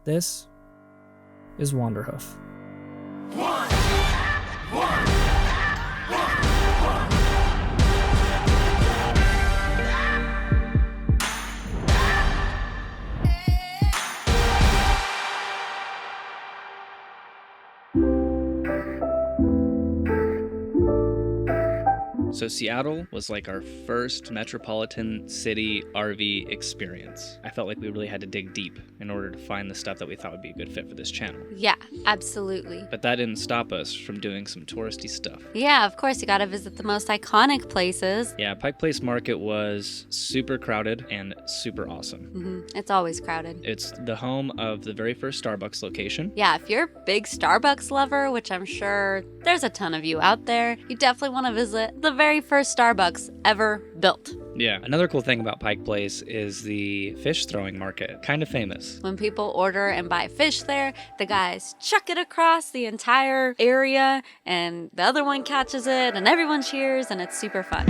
This is Wanderhoof. So Seattle was like our first metropolitan city RV experience. I felt like we really had to dig deep in order to find the stuff that we thought would be a good fit for this channel. Yeah, absolutely. But that didn't stop us from doing some touristy stuff. Yeah, of course, you gotta visit the most iconic places. Yeah, Pike Place Market was super crowded and super awesome. It's always crowded. It's the home of the very first Starbucks location. Yeah, if you're a big Starbucks lover, which I'm sure there's a ton of you out there, you definitely want to visit the very first Starbucks ever built. Yeah, another cool thing about Pike Place is the fish throwing market. Kind of famous. When people order and buy fish there, the guys chuck it across the entire area and the other one catches it and everyone cheers and it's super fun.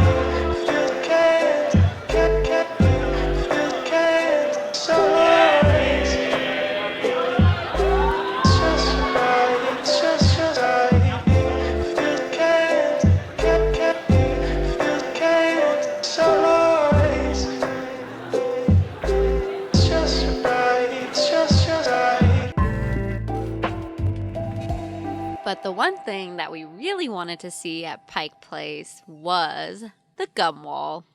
But the one thing that we really wanted to see at Pike Place was the gum wall.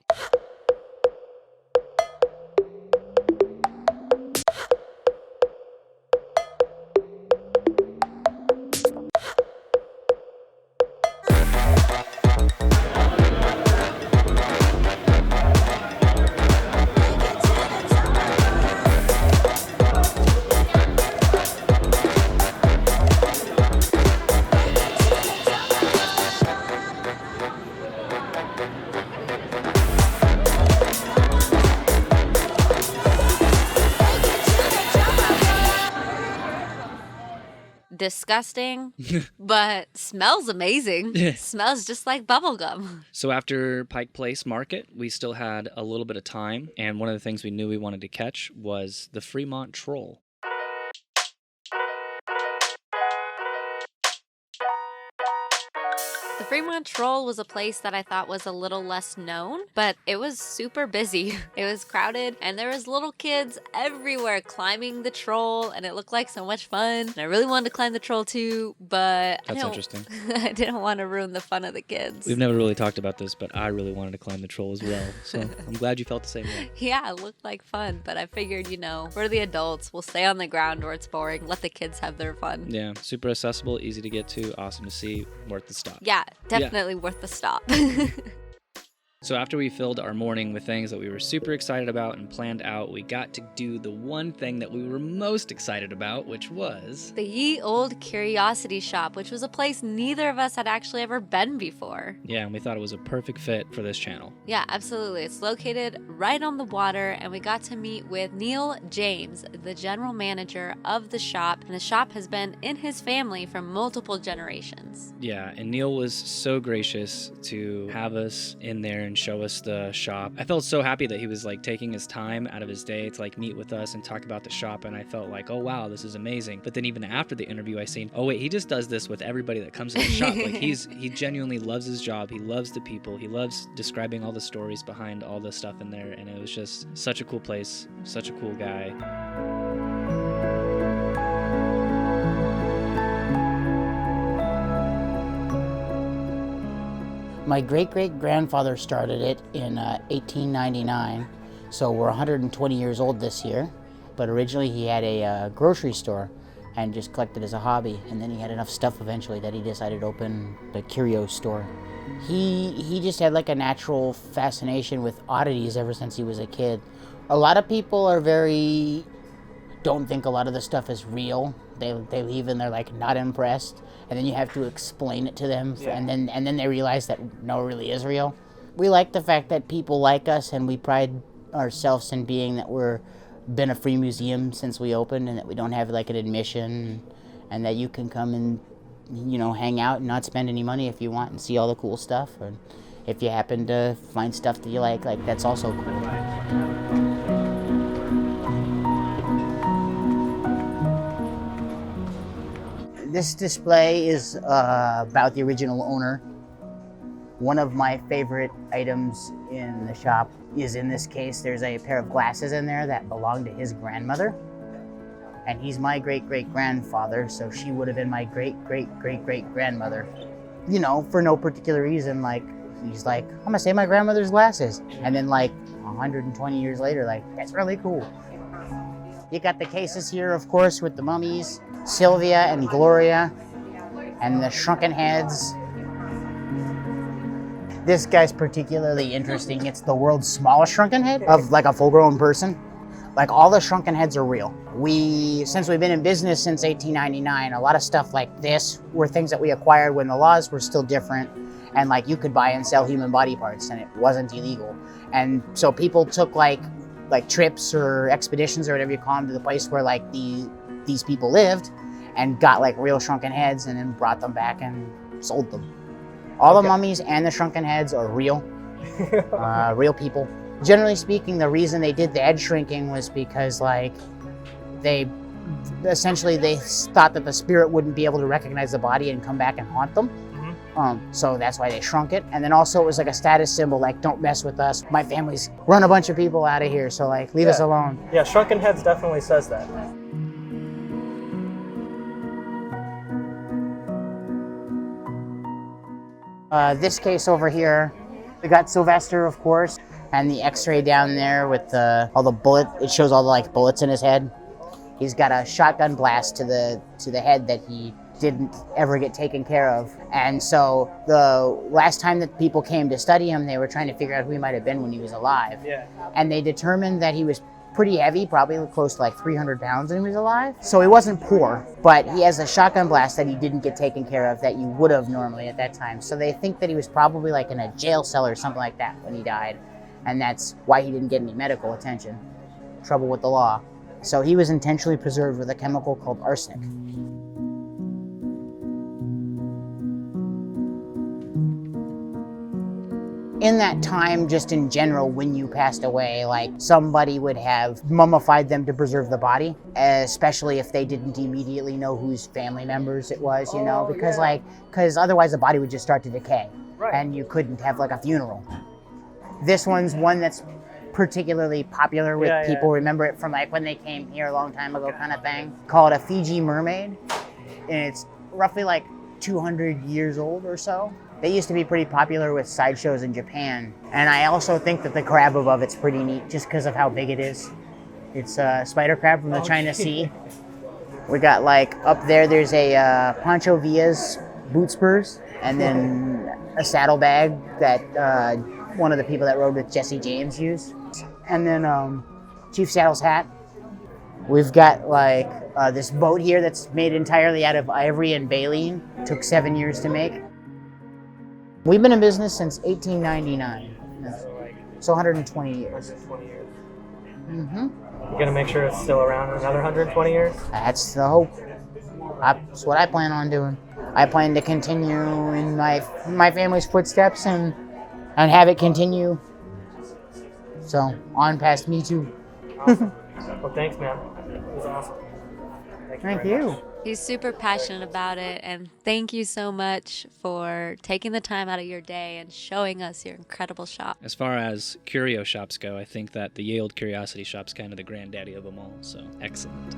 Disgusting, but smells amazing. Smells just like bubblegum. So after Pike Place Market, we still had a little bit of time, and one of the things we knew we wanted to catch was the Freemont Troll. The Freemont Troll was a place that I thought was a little less known, but it was super busy. It was crowded, and there was little kids everywhere climbing the troll, and it looked like so much fun. And I really wanted to climb the troll too, but That's interesting. I didn't want to ruin the fun of the kids. We've never really talked about this, but I really wanted to climb the troll as well. So I'm glad you felt the same way. Yeah, it looked like fun, but I figured, we're the adults. We'll stay on the ground where it's boring. Let the kids have their fun. Yeah, super accessible, easy to get to, awesome to see, worth the stop. Yeah, definitely worth the stop. So after we filled our morning with things that we were super excited about and planned out, we got to do the one thing that we were most excited about, which was the Ye Old Curiosity Shoppe, which was a place neither of us had actually ever been before. Yeah, and we thought it was a perfect fit for this channel. Yeah, absolutely. It's located right on the water, and we got to meet with Neal James, the general manager of the shop, and the shop has been in his family for multiple generations. Yeah, and Neal was so gracious to have us in there and show us the shop. I felt so happy that he was like taking his time out of his day to like meet with us and talk about the shop, and I felt like, oh wow, this is amazing. But then even after the interview, I seen, oh wait, he just does this with everybody that comes in the shop. Like he genuinely loves his job. He loves the people. He loves describing all the stories behind all the stuff in there, and it was just such a cool place, such a cool guy. My great-great-grandfather started it in 1899, so we're 120 years old this year. But originally he had a grocery store and just collected as a hobby, and then he had enough stuff eventually that he decided to open the curio store. He just had like a natural fascination with oddities ever since he was a kid. A lot of people don't think a lot of the stuff is real. They leave and they're like not impressed, and then you have to explain it to them, and then they realize that no, it really is real. We like the fact that people like us, and we pride ourselves in being that we're been a free museum since we opened, and that we don't have like an admission, and that you can come and hang out and not spend any money if you want and see all the cool stuff, and if you happen to find stuff that you like that's also cool. This display is about the original owner. One of my favorite items in the shop is, in this case, there's a pair of glasses in there that belonged to his grandmother. And he's my great-great-grandfather, so she would have been my great-great-great-great-grandmother. You know, for no particular reason, like, he's like, I'm gonna save my grandmother's glasses. And then like 120 years later, like, that's really cool. You got the cases here, of course, with the mummies, Sylvia and Gloria, and the shrunken heads. This guy's particularly interesting. It's the world's smallest shrunken head of like a full-grown person. Like, all the shrunken heads are real. Since we've been in business since 1899, a lot of stuff like this were things that we acquired when the laws were still different, and like you could buy and sell human body parts and it wasn't illegal. And so people took like trips or expeditions or whatever you call them to the place where like these people lived and got like real shrunken heads and then brought them back and sold them. All the mummies and the shrunken heads are real, real people. Generally speaking, the reason they did the head shrinking was because like they thought that the spirit wouldn't be able to recognize the body and come back and haunt them. So that's why they shrunk it. And then also it was like a status symbol, like, don't mess with us. My family's run a bunch of people out of here, so like, leave us alone. Yeah, Shrunken Heads definitely says that. This case over here, we got Sylvester, of course, and the x-ray down there with all the bullet. It shows all the like bullets in his head. He's got a shotgun blast to the head that he didn't ever get taken care of. And so the last time that people came to study him, they were trying to figure out who he might have been when he was alive. Yeah. And they determined that he was pretty heavy, probably close to like 300 pounds when he was alive. So he wasn't poor, but he has a shotgun blast that he didn't get taken care of that you would have normally at that time. So they think that he was probably like in a jail cell or something like that when he died. And that's why he didn't get any medical attention. Trouble with the law. So he was intentionally preserved with a chemical called arsenic. In that time, just in general, when you passed away, like somebody would have mummified them to preserve the body, especially if they didn't immediately know whose family members it was, you know, because otherwise the body would just start to decay, and you couldn't have like a funeral. This one's one that's particularly popular with people. Remember it from like when they came here a long time ago kind of thing, called a Fiji mermaid, and it's roughly like 200 years old or so. They used to be pretty popular with sideshows in Japan. And I also think that the crab above it's pretty neat just because of how big it is. It's a spider crab from the China Sea. We got like up there's a Pancho Villa's boot spurs, and then a saddlebag that one of the people that rode with Jesse James used. And then Chief Saddle's hat. We've got like this boat here that's made entirely out of ivory and baleen. Took 7 years to make. We've been in business since 1899, so 120 years. 120 years. Mm-hmm. You're gonna make sure it's still around in another 120 years? That's the hope. That's what I plan on doing. I plan to continue in my family's footsteps and have it continue. So on past me too. Awesome. Well, thanks, man. It was awesome. Thank you. He's super passionate about it, and thank you so much for taking the time out of your day and showing us your incredible shop. As far as curio shops go, I think that the Ye Old Curiosity Shoppe's kind of the granddaddy of them all, so excellent.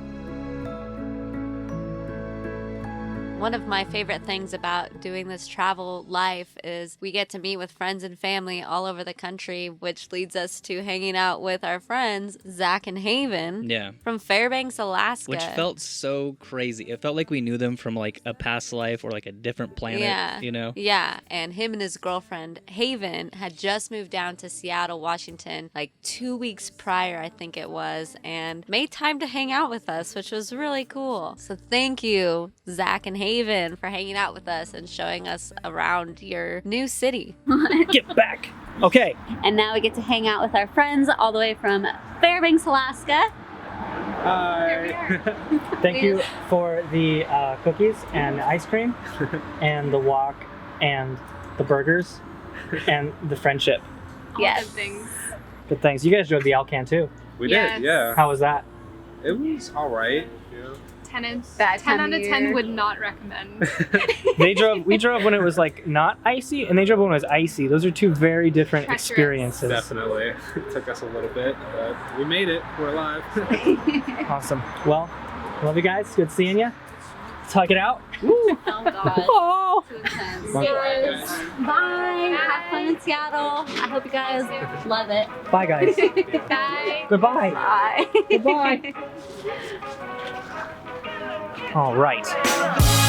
One of my favorite things about doing this travel life is we get to meet with friends and family all over the country, which leads us to hanging out with our friends, Zach and Haven, from Fairbanks, Alaska. Which felt so crazy. It felt like we knew them from like a past life or like a different planet, you know? Yeah, and him and his girlfriend, Haven, had just moved down to Seattle, Washington, like 2 weeks prior, I think it was, and made time to hang out with us, which was really cool. So thank you, Zach and Haven, for hanging out with us and showing us around your new city. Get back. Okay. And now we get to hang out with our friends all the way from Fairbanks, Alaska. Hi. Thank you for the cookies and ice cream and the walk and the burgers and the friendship. Yes. Good things. You guys drove the Alcan too. We did, yeah. How was that? It was all right. Yeah. 10 out Bad time out of of 10 year. would not recommend. We drove when it was like not icy, and they drove when it was icy. Those are two very different Treacherous. experiences. Definitely. It took us a little bit, but we made it. We're alive. Awesome. Well, love you guys. Good seeing you. Let's hug it out. Oh god. Oh. Too intense. Bye. Bye. Have fun in Seattle. I hope you guys love it. Bye, guys. Bye. Goodbye. Bye. Goodbye. All right.